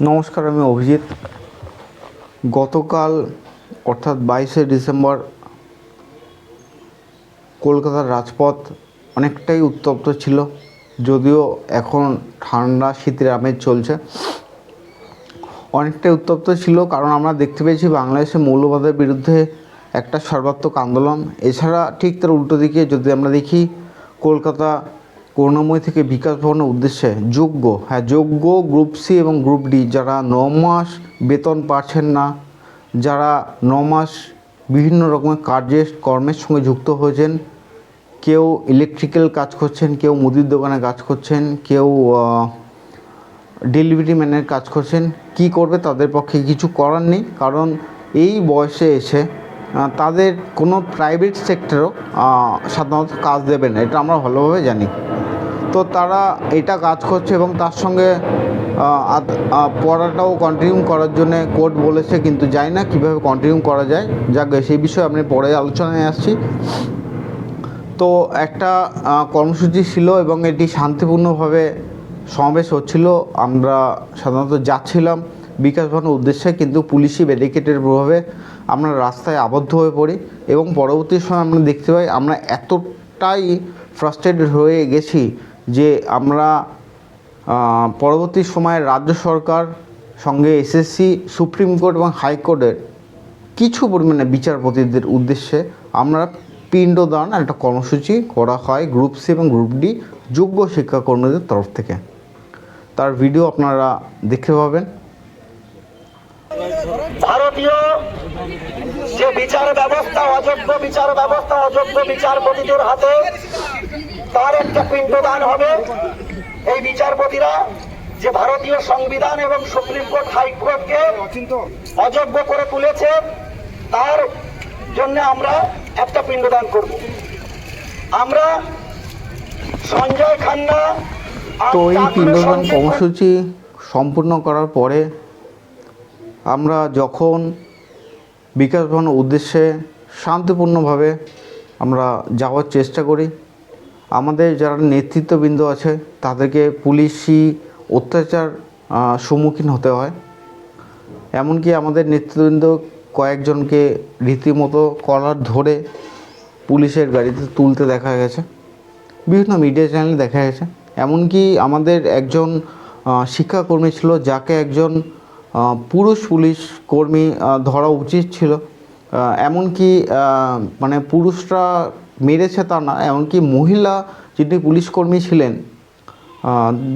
নমস্কার, আমি অভিজিৎ। গতকাল অর্থাৎ 22শে ডিসেম্বর কলকাতার রাজপথ অনেকটাই উত্তপ্ত ছিল। যদিও এখন ঠান্ডা শীতের আমেজ চলছে, অনেকটাই উত্তপ্ত ছিল, কারণ আমরা দেখতে পেয়েছি বাংলাদেশে মৌলবাদের বিরুদ্ধে একটা সর্বাত্মক আন্দোলন। এছাড়া ঠিক তার উল্টো দিকে যদি আমরা দেখি, কলকাতা করুণাময়ী থেকে বিকাশ ভবনের উদ্দেশ্যে যোগ্য গ্রুপ সি এবং গ্রুপ ডি যারা 9 মাস বেতন পাচ্ছেন না, যারা 9 মাস বিভিন্ন রকমের কর্মের সঙ্গে যুক্ত হয়েছেন, কেউ ইলেকট্রিক্যাল কাজ করছেন, কেউ মুদির দোকানে কাজ করছেন, কেউ ডেলিভারি ম্যানের কাজ করছেন, কি করবে? তাদের পক্ষে কিছু করার নেই, কারণ এই বয়সে এসে তাদের কোনো প্রাইভেট সেক্টরও সাধারণত কাজ দেবে না, এটা আমরা ভালোভাবে জানি। তো তারা এটা কাজ করছে এবং তার সঙ্গে পড়াটাও কন্টিনিউ করার জন্য কোর্ট বলেছে, কিন্তু জানি না কীভাবে কন্টিনিউ করা যায়। যাক, সেই বিষয়ে আমি পরে আলোচনায় আসছি। তো একটা কর্মসূচি ছিল এবং এটি শান্তিপূর্ণভাবে সমাবেশ হচ্ছিল। আমরা সাধারণত যাচ্ছিলাম বিকাশ ভবনের উদ্দেশ্যে, কিন্তু পুলিশি ব্যারিকেডের প্রভাবে আমরা রাস্তায় আবদ্ধ হয়ে পড়ি এবং পরবর্তী সময় আমরা দেখতে পাই আমরা এতটাই ফ্রাস্ট্রেটেড হয়ে গেছি যে আমরা পরবর্তী সময়ে রাজ্য সরকার সঙ্গে এসএসসি, সুপ্রিম কোর্ট এবং হাইকোর্টের কিছু পরিমাণে বিচারপতিদের উদ্দেশ্যে আমরা পিণ্ডদান একটা কর্মসূচি করা হয় গ্রুপ সি এবং গ্রুপ ডি যোগ্য শিক্ষাকর্মীদের তরফ থেকে। তার ভিডিও আপনারা দেখতে পাবেন। ভারতীয় যে বিচার ব্যবস্থা, অযোগ্য বিচারপতিদের হাতে তার একটা পিণ্ডদান হবে। এই বিচারপতিরা যে ভারতীয় সংবিধান এবং সুপ্রিম কোর্ট, হাইকোর্টকে অযোগ্য করে তুলেছে, তার জন্য আমরা একটা পিণ্ডদান করব। আমরা সঞ্জয় খান্না। তো এই পিণ্ডদান কর্মসূচি সম্পূর্ণ করার পরে আমরা যখন বিকাশ ভবনের উদ্দেশ্যে শান্তিপূর্ণভাবে আমরা যাওয়ার চেষ্টা করি, আমাদের যারা নেতৃত্ববৃন্দ আছে তাদেরকে পুলিশি অত্যাচার সম্মুখীন হতে হয়। এমনকি আমাদের নেতৃত্ববৃন্দ কয়েকজনকে রীতিমতো কলার ধরে পুলিশের গাড়িতে তুলতে দেখা গেছে, বিভিন্ন মিডিয়া চ্যানেলে দেখা গেছে। এমনকি আমাদের একজন শিক্ষাকর্মী ছিল, যাকে একজন পুরুষ পুলিশ কর্মী ধরা উচিত ছিল। এমনকি মানে পুরুষরা মেরেছে তা না, এমনকি মহিলা যিনি পুলিশ কর্মী ছিলেন,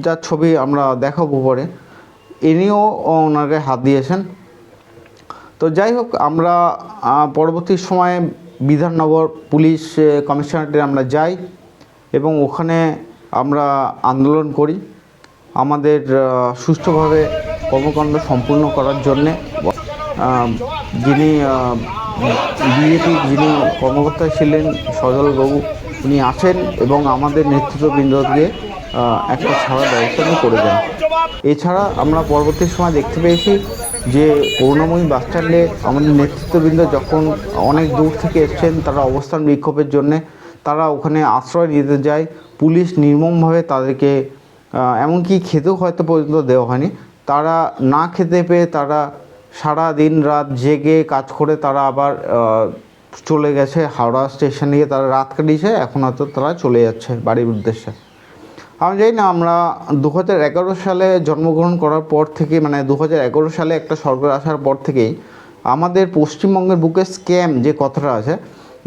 যার ছবি আমরা দেখাবো পরে, ইনিও ওনাকে হাত দিয়েছেন। তো যাই হোক, আমরা পরবর্তী সময়ে বিধাননগর পুলিশ কমিশনারেটে আমরা যাই এবং ওখানে আমরা আন্দোলন করি আমাদের সুষ্ঠুভাবে কর্মকাণ্ড সম্পূর্ণ করার জন্যে। যিনি যিনি কর্মকর্তা ছিলেন সজলবাবু, উনি আসেন এবং আমাদের নেতৃত্ববৃন্দকে একটা ছাড়ার ব্যবস্থা করে দেন। এছাড়া আমরা পরবর্তী সময় দেখতে পেয়েছি যে করুণাময়ী বাসস্ট্যান্ডে আমাদের নেতৃত্ববৃন্দ যখন অনেক দূর থেকে এসছেন, তারা অবস্থান বিক্ষোভের জন্যে তারা ওখানে আশ্রয় নিতে যায়। পুলিশ নির্মমভাবে তাদেরকে এমনকি খেতেও হয়তো পর্যন্ত দেওয়া হয়নি। তারা না খেতে পেয়ে তারা সারা দিন রাত জেগে কাজ করে তারা আবার চলে গেছে হাওড়া স্টেশনে গিয়ে তারা রাত কাটিয়েছে। এখন হয়তো তারা চলে যাচ্ছে বাড়ির উদ্দেশ্যে। আমি জানি না, আমরা 2011 সালে জন্মগ্রহণ করার পর থেকে, মানে 2011 সালে একটা সরকার আসার পর থেকেই আমাদের পশ্চিমবঙ্গের বুকে স্ক্যাম যে কথাটা আছে,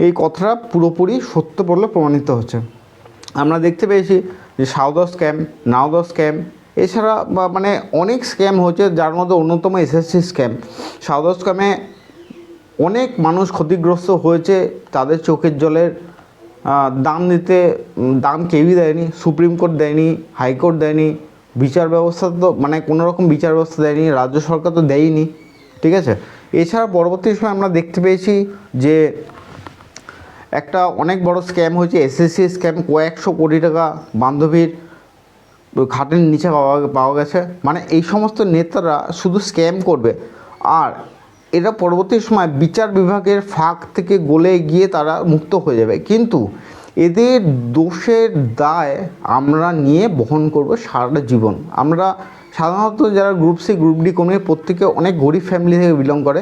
এই কথাটা পুরোপুরি সত্য বলে প্রমাণিত হচ্ছে। আমরা দেখতে পেয়েছি যে সাউদা স্ক্যাম, নাওদা স্ক্যাম, এছাড়া মানে অনেক স্ক্যাম হচ্ছে, যার মধ্যে অন্যতম এসএসসি স্ক্যাম। সাউদা স্ক্যামে অনেক মানুষ ক্ষতিগ্রস্ত হয়েছে, তাদের চোখের জলের দাম কেউই দেয়নি, সুপ্রিম কোর্ট দেয়নি, হাইকোর্ট দেয়নি, বিচার ব্যবস্থা তো মানে কোনো রকম বিচার ব্যবস্থা দেয়নি, রাজ্য সরকার তো দেয়নি, ঠিক আছে। এছাড়া পরবর্তী সময় আমরা দেখতে পেয়েছি যে একটা অনেক বড় স্ক্যাম হয়েছে, এসএসসি স্ক্যাম। কয়েকশো কোটি টাকা বান্ধবীর খাটের নিচে পাওয়া গেছে। মানে এই সমস্ত নেতারা শুধু স্ক্যাম করবে, আর এরা পরবর্তী সময় বিচার বিভাগের ফাঁক থেকে গলে গিয়ে তারা মুক্ত হয়ে যাবে, কিন্তু এদের দোষের দায় আমরা নিয়ে বহন করব সারাটা জীবন। আমরা সাধারণত যারা গ্রুপ সি গ্রুপ ডি কর্মী প্রত্যেকে অনেক গরিব ফ্যামিলি থেকে বিলং করে,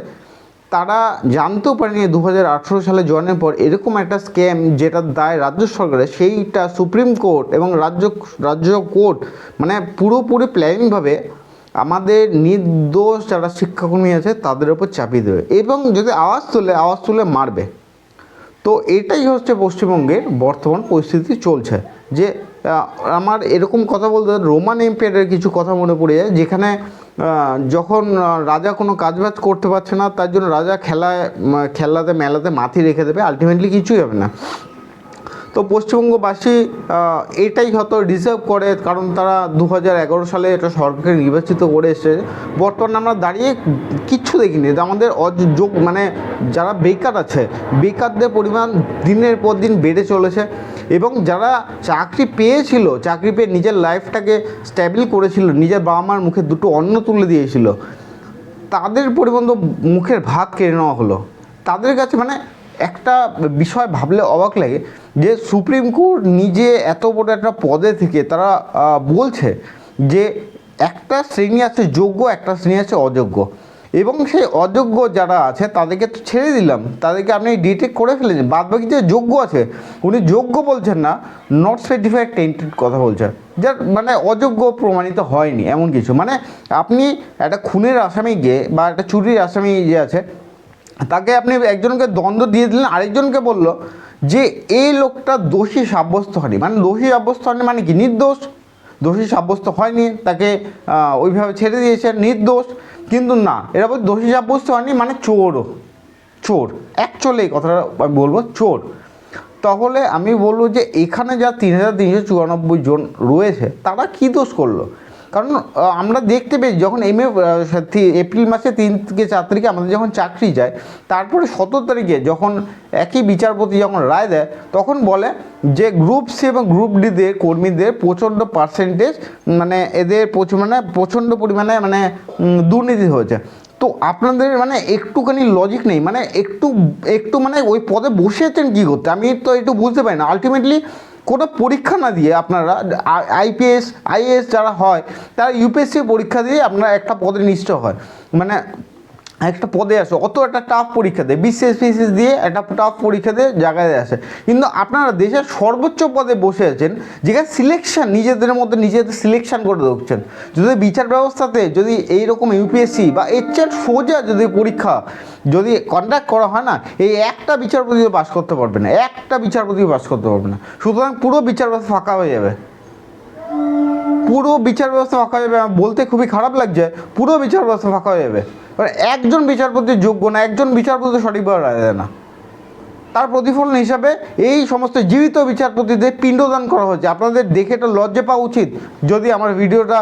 তারা জানতেও পারেনি 2018 সালে জয়েনের পর এরকম একটা স্ক্যাম যেটার দায় রাজ্য সরকারের, সেইটা সুপ্রিম কোর্ট এবং রাজ্য কোর্ট মানে পুরোপুরি প্ল্যানিংভাবে আমাদের নির্দোষ যারা শিক্ষাকর্মী আছে তাদের ওপর চাপিয়ে দেবে এবং যদি আওয়াজ তুলে মারবে। তো এটাই হচ্ছে পশ্চিমবঙ্গের বর্তমান পরিস্থিতি চলছে। যে আমার এরকম কথা বলতে রোমান এম্পায়ারের কিছু কথা মনে পড়ে যায়, যেখানে যখন রাজা কোনো কাজবাজ করতে পারছে না, তার জন্য রাজা খেলাতে মেলাতে মাথি রেখে দেবে, আলটিমেটলি কিছুই হবে না। তো পশ্চিমবঙ্গবাসী এটাই হয়তো ডিজার্ভ করে, কারণ তারা 2011 সালে এটা সরকারকে নির্বাচিত করে এসেছে। বর্তমানে আমরা দাঁড়িয়ে কিচ্ছু দেখিনি। আমাদের মানে যারা বেকার আছে, বেকারদের পরিমাণ দিনের পর দিন বেড়ে চলেছে এবং যারা চাকরি পেয়ে নিজের লাইফটাকে স্ট্যাবল করেছিল, নিজের বাবা মার মুখে দুটো অন্ন তুলে দিয়েছিল, তাদের পরিমাণ তো মুখের ভাত কেড়ে নেওয়া হলো। তাদের কাছে মানে একটা বিষয় ভাবলে অবাক লাগে যে সুপ্রিম কোর্ট নিজে এত বড় একটা পদে থেকে তারা বলছে যে একটা শ্রেণী আছে যোগ্য, একটা শ্রেণী আছে অযোগ্য, এবং সেই অযোগ্য যারা আছে তাদেরকে তো ছেড়ে দিলাম, তাদেরকে আপনি ডিটেক্ট করে ফেলেছেন। বাদবাকি যে যোগ্য আছে উনি যোগ্য বলছেন না, নট সার্টিফাইড টেন্টেড কথা বলছেন, যার মানে অযোগ্য প্রমাণিত হয়নি এমন কিছু। মানে আপনি একটা খুনের আসামি গিয়ে বা একটা চুরির আসামি যে আছে তাকে আপনি একজনকে দ্বন্দ্ব দিয়ে দিলেন, আরেকজনকে বলল যে এই লোকটা দোষী সাব্যস্ত হয়নি। মানে দোষী সাব্যস্ত হয়নি মানে কি? নির্দোষ। দোষী সাব্যস্ত হয়নি, তাকে ওইভাবে ছেড়ে দিয়েছেন, নির্দোষ। কিন্তু না, এরা বলছে দোষী সাব্যস্ত হয়নি মানে চোর। অ্যাকচুয়ালি এই কথাটা আমি বলবো চোর। তাহলে আমি বলবো যে এখানে যা 3394 জন রয়েছে তারা কী দোষ করলো? কারণ আমরা দেখতে পেয়েছি যখন এপ্রিল মাসে 3 থেকে 4 তারিখে আমাদের যখন চাকরি যায়, তারপরে 17 তারিখে যখন একই বিচারপতি যখন রায় দেয়, তখন বলে যে গ্রুপ সি এবং গ্রুপ ডিদের কর্মীদের প্রচণ্ড পার্সেন্টেজ মানে এদের প্রচণ্ড পরিমাণে মানে দুর্নীতি হয়েছে। তো আপনাদের মানে একটুখানি লজিক নেই, মানে একটু মানে ওই পদে বসেছেন কী করতে? আমি তো একটু বুঝতে পারি না। আলটিমেটলি কোনো পরীক্ষা না দিয়ে আপনারা আইপিএস আইএএস যারা হয় তারা ইউপিএসসি পরীক্ষা দিয়ে আপনারা একটা পদে নিশ্চয় হয়, মানে একটা পদে আসে, অত একটা টাফ পরীক্ষা দেয়, বিসিএস ফিসিএস দিয়ে একটা টাফ পরীক্ষা দিয়ে জায়গায় আসে। কিন্তু আপনারা দেশের সর্বোচ্চ পদে বসে আছেন, যেখানে সিলেকশন নিজেদের মধ্যে নিজেদের সিলেকশন করে দেখছেন। যদি বিচার ব্যবস্থাতে যদি এইরকম ইউপিএসসি বা এর চেয়ে সোজা যদি পরীক্ষা যদি কন্ডাক্ট করা হয় না, এই একটা বিচারপতিও পাস করতে পারবে না, সুতরাং পুরো বিচার ব্যবস্থা ফাঁকা হয়ে যাবে। বলতে খুবই খারাপ লাগছে, পুরো বিচার ব্যবস্থা ফাঁকা হয়ে যাবে। একজন বিচারপতি যোগ্য না, একজন বিচারপতি সঠিকভাবে রায় দেয় না, তার প্রতিফলন হিসাবে এই সমস্ত জীবিত বিচারপতিদের পিণ্ডদান করা হয়েছে। আপনাদের দেখে এটা লজ্জা পাওয়া উচিত। যদি আমার ভিডিওটা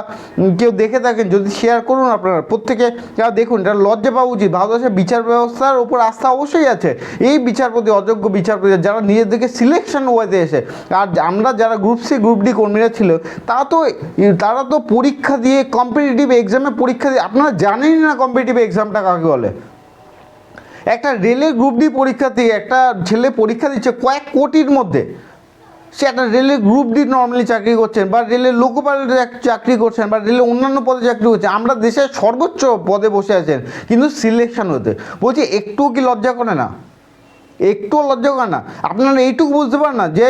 কেউ দেখে থাকেন, যদি শেয়ার করুন, আপনারা প্রত্যেকে যারা দেখুন, এটা লজ্জা পাওয়া উচিত। ভারতবর্ষের বিচার ব্যবস্থার উপর আস্থা অবশ্যই আছে। এই বিচারপতি অযোগ্য বিচারপতি যারা নিজেদেরকে সিলেকশন ওয়াইতে এসে, আর আমরা যারা গ্রুপ সি গ্রুপ ডি কর্মীরা ছিল তারা তো পরীক্ষা দিয়ে কম্পিটিটিভ এক্সামে পরীক্ষা দিয়ে, আপনারা জানেনই না কম্পিটিটিভ এক্সামটা কাকে বলে। একটা রেলের গ্রুপ ডি পরীক্ষাতে একটা ছেলে পরীক্ষা দিচ্ছে কয়েক কোটির মধ্যে, সে একটা রেলের গ্রুপ ডি নর্মালি চাকরি করছেন, বা রেলের লোকো পাইলটে চাকরি করছেন, বা রেলের অন্যান্য পদে চাকরি করছেন। আমরা দেশের সর্বোচ্চ পদে বসে আছেন, কিন্তু সিলেকশন হতে বলছি একটুও কি লজ্জা করে না? একটুও লজ্জা করে না? আপনারা এইটুকু বুঝতে পারেন না যে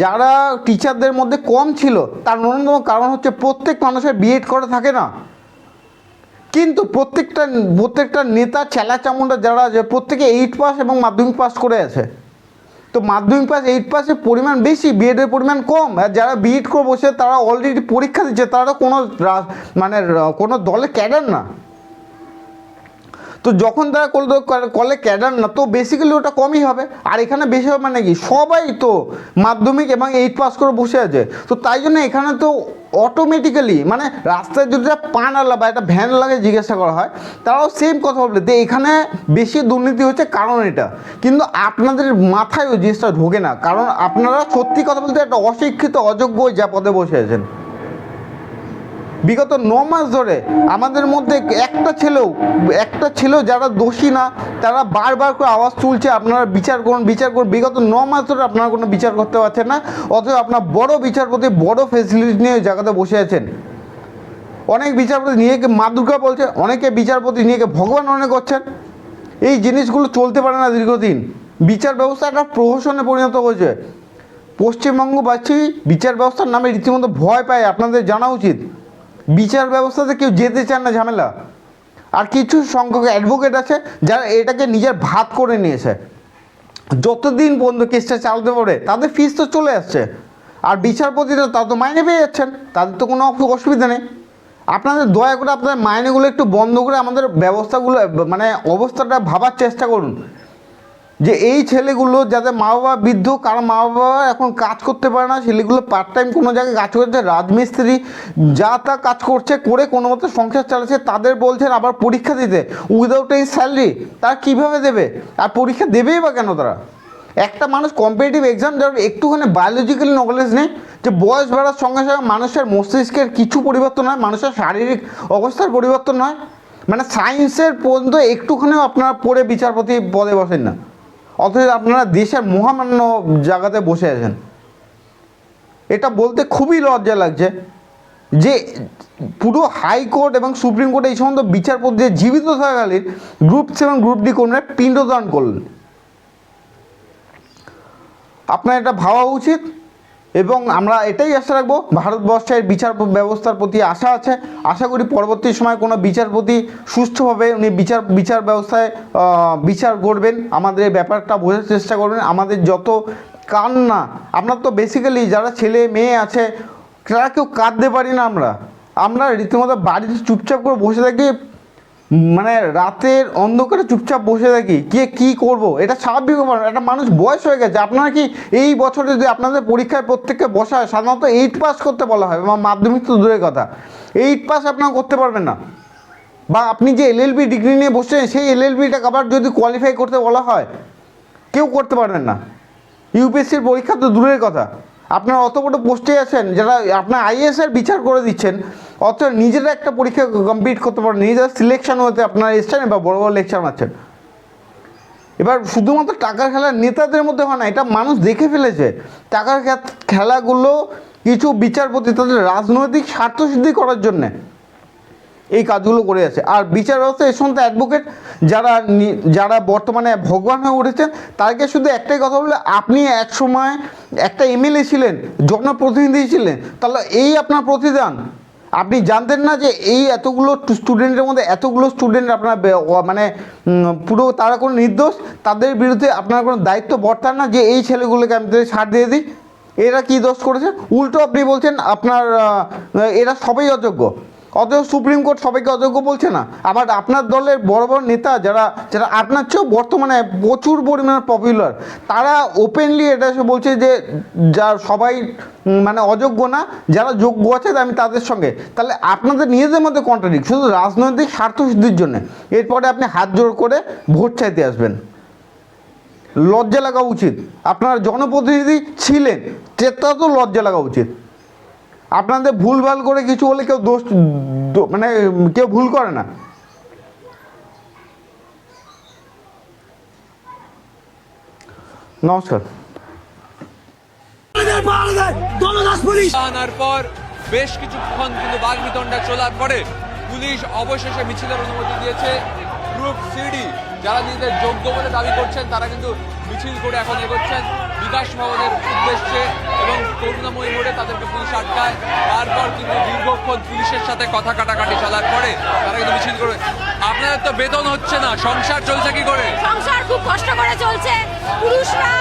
যারা টিচারদের মধ্যে কম ছিল তার অন্যতম কারণ হচ্ছে প্রত্যেক মানুষের বিএড করা থাকে না। কিন্তু প্রত্যেকটা নেতা চেলা চামুন্ডা যারা আছে প্রত্যেকে 8 পাস এবং মাধ্যমিক পাস করে আছে। তো মাধ্যমিক পাস 8 পাসের পরিমাণ বেশি, বিএডের পরিমাণ কম। আর যারা বিএড করে বসে তারা অলরেডি পরীক্ষা দিচ্ছে, তারা কোনো দলে ক্যাডার না। তো যখন তারা কলে ক্যাডার না, তো বেসিক্যালি ওটা কমই হবে। আর এখানে বেশি হবে মানে কি? সবাই তো মাধ্যমিক এবং 8 পাস করে বসে আছে। তো তাই জন্য এখানে তো অটোমেটিক্যালি মানে রাস্তায় যদি পানওয়ালা বা একটা ভ্যান লাগে জিজ্ঞাসা করা হয়, তারাও সেম কথা বলবে যে এখানে বেশি দুর্নীতি হচ্ছে, কারণ এটা। কিন্তু আপনাদের মাথায় ওই জিনিসটা ঢোকে না, কারণ আপনারা সত্যি কথা বলতে একটা অশিক্ষিত অযোগ্য যা পদে বসে আছেন। বিগত 9 মাস ধরে আমাদের মধ্যে একটা ছেলেও যারা দোষী না, তারা বারবার করে আওয়াজ তুলছে আপনারা বিচার করুন। বিগত 9 মাস ধরে আপনারা কোনো বিচার করতে পারছেন না, অথচ আপনার বড় বিচারপতি বড় ফেসিলিটি নিয়ে ওই জায়গাতে বসে আছেন। অনেক বিচারপতি নিজেকে মা দুর্গা বলছে, অনেকে বিচারপতি নিজেকে ভগবান মনে করছেন। এই জিনিসগুলো চলতে পারে না দীর্ঘদিন। বিচার ব্যবস্থা একটা প্রহসনে পরিণত হয়েছে। পশ্চিমবঙ্গবাসী বিচার ব্যবস্থার নামে রীতিমতো ভয় পায়। আপনাদের জানা উচিত বিচার ব্যবস্থাতে কেউ যেতে চান না ঝামেলা। আর কিছু সংখ্যক অ্যাডভোকেট আছে যারা এটাকে নিজের ভাত করে নিয়েছে। যতদিন পর্যন্ত কেসটা চালাতে পারে তাদের ফিস তো চলে আসছে, আর বিচারপতিরা তা তো মাইনে পেয়ে যাচ্ছেন, তাদের তো কোনো অসুবিধা নেই। আপনাদের দয়া করে আপনাদের মাইনেগুলো একটু বন্ধ করে আমাদের ব্যবস্থাগুলো মানে অবস্থাটা ভাবার চেষ্টা করুন, যে এই ছেলেগুলো যাদের মা বাবা বৃদ্ধ, কারণ মা বাবা এখন কাজ করতে পারে না, ছেলেগুলো পার্ট টাইম কোনো জায়গায় কাজ করছে, রাজমিস্ত্রি যা তা কাজ করছে, করে কোনো মতো সংসার চালাচ্ছে, তাদের বলছেন আবার পরীক্ষা দিতে উইদাউট এই স্যালারি। তারা কীভাবে দেবে? আর পরীক্ষা দেবেই বা কেন তারা? একটা মানুষ কম্পিটিটিভ এক্সাম যার একটুখানি বায়োলজিক্যাল নলেজ নেই, যে বয়স বাড়ার সঙ্গে সঙ্গে মানুষের মস্তিষ্কের কিছু পরিবর্তন হয়, মানুষের শারীরিক অবস্থার পরিবর্তন হয়, মানে সায়েন্সের পর্যন্ত একটুখানিও আপনারা পড়ে বিচারপতি পদে বসেন না, অথচ আপনারা দেশের মহামান্য জায়গাতে বসে আছেন। এটা বলতে খুবই লজ্জা লাগছে যে পুরো হাইকোর্ট এবং সুপ্রিম কোর্ট এই সমস্ত বিচারপতি যে জীবিত থাকাকালীন গ্রুপ সি এবং গ্রুপ ডি কর্মীরা পিণ্ডদান করলেন। আপনার এটা ভাবা উচিত, এবং আমরা এটাই আশা রাখবো, ভারতবর্ষের বিচার ব্যবস্থার প্রতি আশা আছে। আশা করি পরবর্তী সময় কোনো বিচারপতি সুষ্ঠুভাবে উনি বিচার ব্যবস্থায় বিচার করবেন, আমাদের এই ব্যাপারটা বোঝার চেষ্টা করবেন। আমাদের যত কান্না, আমরা তো বেসিক্যালি যারা ছেলে মেয়ে আছে তারা কেউ কাঁদতে পারি না, আমরা রীতিমতো বাড়িতে চুপচাপ করে বসে থাকি, মানে রাতের অন্ধকারে চুপচাপ বসে থাকি, কে কী করবো, এটা স্বাভাবিক ব্যাপার। একটা মানুষ বয়স হয়ে গেছে। আপনারা কি এই বছরে যদি আপনাদের পরীক্ষায় প্রত্যেককে বসা হয়, সাধারণত 8 পাস করতে বলা হয়, বা মাধ্যমিক তো দূরের কথা, 8 পাস আপনারা করতে পারবেন না। বা আপনি যে এলএলবি ডিগ্রি নিয়ে বসছেন, সেই এলএলবিটা আবার যদি কোয়ালিফাই করতে বলা হয়, কেউ করতে পারবেন না। ইউপিএসসির পরীক্ষা তো দূরের কথা, আপনারা অত বড় পোস্টে আছেন, যারা আপনার আইএএসের বিচার করে দিচ্ছেন, অথচ নিজেরা একটা পরীক্ষা কমপ্লিট করতে পারেন, নিজেরা সিলেকশন হতে আপনারা এসছেন বা বড় বড় লেকচার মারছেন। এবার শুধুমাত্র টাকার খেলা নেতাদের মধ্যে হয় না, এটা মানুষ দেখে ফেলেছে। টাকার খেলাগুলো কিছু বিচারপতি তাদের রাজনৈতিক স্বার্থসিদ্ধি করার জন্যে এই কাজগুলো করে আছে। আর বিচার ব্যবস্থা এই সমস্ত অ্যাডভোকেট যারা বর্তমানে ভগবান হয়ে উঠেছেন, তাদেরকে শুধু একটাই কথা বললে, আপনি এক সময় একটা এমএলএ ছিলেন, জনপ্রতিনিধি ছিলেন, তাহলে এই আপনার প্রতিদান। আপনি জানতেন না যে এই এতগুলো স্টুডেন্টের মধ্যে এতগুলো স্টুডেন্ট আপনার মানে পুরো তারা কোনো নির্দোষ, তাদের বিরুদ্ধে আপনার কোনো দায়িত্ব বর্তান না যে এই ছেলেগুলোকে আমি তাদের ছাড় দিয়ে দিই, এরা কী দোষ করেছে। উল্টো আপনি বলছেন আপনার এরা সবাই অযোগ্য, অথচ সুপ্রিম কোর্ট সবাইকে অযোগ্য বলছে না। আবার আপনার দলের বড় বড় নেতা যারা আপনার চেয়েও বর্তমানে প্রচুর পরিমাণে পপুলার, তারা ওপেনলি এটা এসে বলছে যে যা সবাই মানে অযোগ্য না, যারা যোগ্য আছে আমি তাদের সঙ্গে। তাহলে আপনাদের নিজেদের মধ্যে কন্ট্রাডিক্ট, শুধু রাজনৈতিক স্বার্থসিদ্ধির জন্য এরপরে আপনি হাত জোর করে ভোট চাইতে আসবেন। লজ্জা লাগা উচিত। আপনারা জনপ্রতিনিধি ছিলেন, সেটা তো লজ্জা লাগা উচিত। আপনাদের ভুলভাল করে কিছু হলে কেউ দোষ মানে কেউ ভুল করে না। নমস্কার। আনার পর বেশ কিছুক্ষণ কিন্তু বাগবিতণ্ডা চলার পরে পুলিশ অবশেষে মিছিলের অনুমতি দিয়েছে। গ্রুপ সিডি যারা নিজেদের যোগ্য বলে দাবি করছেন তারা কিন্তু মিছিল করে এখন এগোচ্ছেন বিকাশ ভবনের উদ্দেশ্যে, এবং করুণাময়ী মোড়ে তাদেরকে পুলিশ আটকায়। তারপর কিন্তু দীর্ঘক্ষণ পুলিশের সাথে কথা কাটাকাটি চলার পরে তারা কিন্তু মিছিল করে। আপনাদের তো বেতন হচ্ছে না, সংসার চলছে কি করে? সংসার খুব কষ্ট করে চলছে। পুরুষরা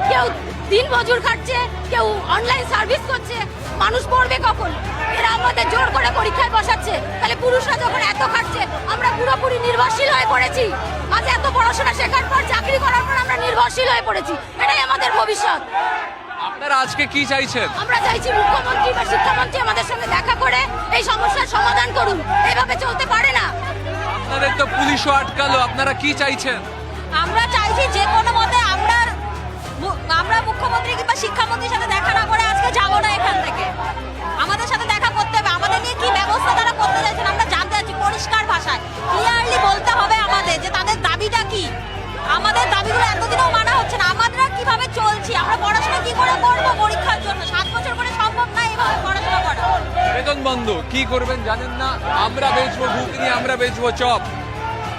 কেউ দিন মজুর খাচ্ছে, কেউ অনলাইন সার্ভিস করছে। মানুষ পড়বে কখন? এরা আমাদের জোর করে পরীক্ষায় বসাচ্ছে। তাহলে পুরুষরা যখন এত খাচ্ছে, আমরা পুরোপুরি নির্ভরশীল হয়ে পড়েছি। আজ এত পড়াশোনা শেখার পর, চাকরি করার পর আমরা নির্ভরশীল হয়ে পড়েছি। এটাই আমাদের ভবিষ্যৎ। আপনারা আজকে কি চাইছেন? আমরা চাইছি মুখ্যমন্ত্রী বা শিক্ষামন্ত্রী আমাদের সঙ্গে দেখা করে এই সমস্যার সমাধান করুন। এভাবে চলতে পারে না। আপনাদের তো পুলিশও আটকালো, আপনারা কি চাইছেন? আমরা চাইছি যে কোনো মতে আমরা মুখ্যমন্ত্রী কিংবা শিক্ষামন্ত্রীর সাথে দেখা না করে আজকে যাবো না এখান থেকে। আমাদের সাথে দেখা করতে হবে। আমাদের নিয়ে কি ব্যবস্থা তারা করতে চাইছেন আমরা জানতে চাচ্ছি। পরিষ্কার ভাষায় ক্লিয়ারলি বলতে হবে আমাদের যে তাদের দাবিটা কি। আমাদের দাবিগুলো এতদিনও মানা হচ্ছে না। আমরা কিভাবে চলছি, আমরা পড়াশোনা কি করে করবো পরীক্ষার জন্য? 7 বছর করে সম্ভব না এইভাবে পড়াশোনা করা। বেতন দ্বন্দ্ব, কি করবেন জানেন না। আমরা বেচবো ঘুগনি, আমরা বেচবো চপ,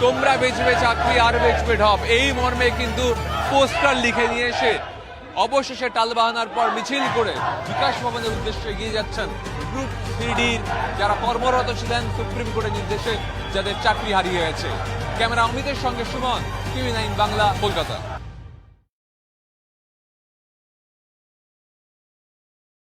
তোমরা বেচবে চাকরি আর বেচবে ঢপ, এই মর্মে কিন্তু পোস্টার লিখে নিয়ে এসে অবশেষে টালবাহানার পর মিছিল করে বিকাশ ভবনের উদ্দেশ্যে এগিয়ে যাচ্ছেন গ্রুপ সিডির যারা কর্মরত ছিলেন সুপ্রিম কোর্টের নির্দেশে যাদের চাকরি হারিয়ে গেছে। ক্যামেরা অমিতের সঙ্গে সুমন, টিভি 9 বাংলা, কলকাতা।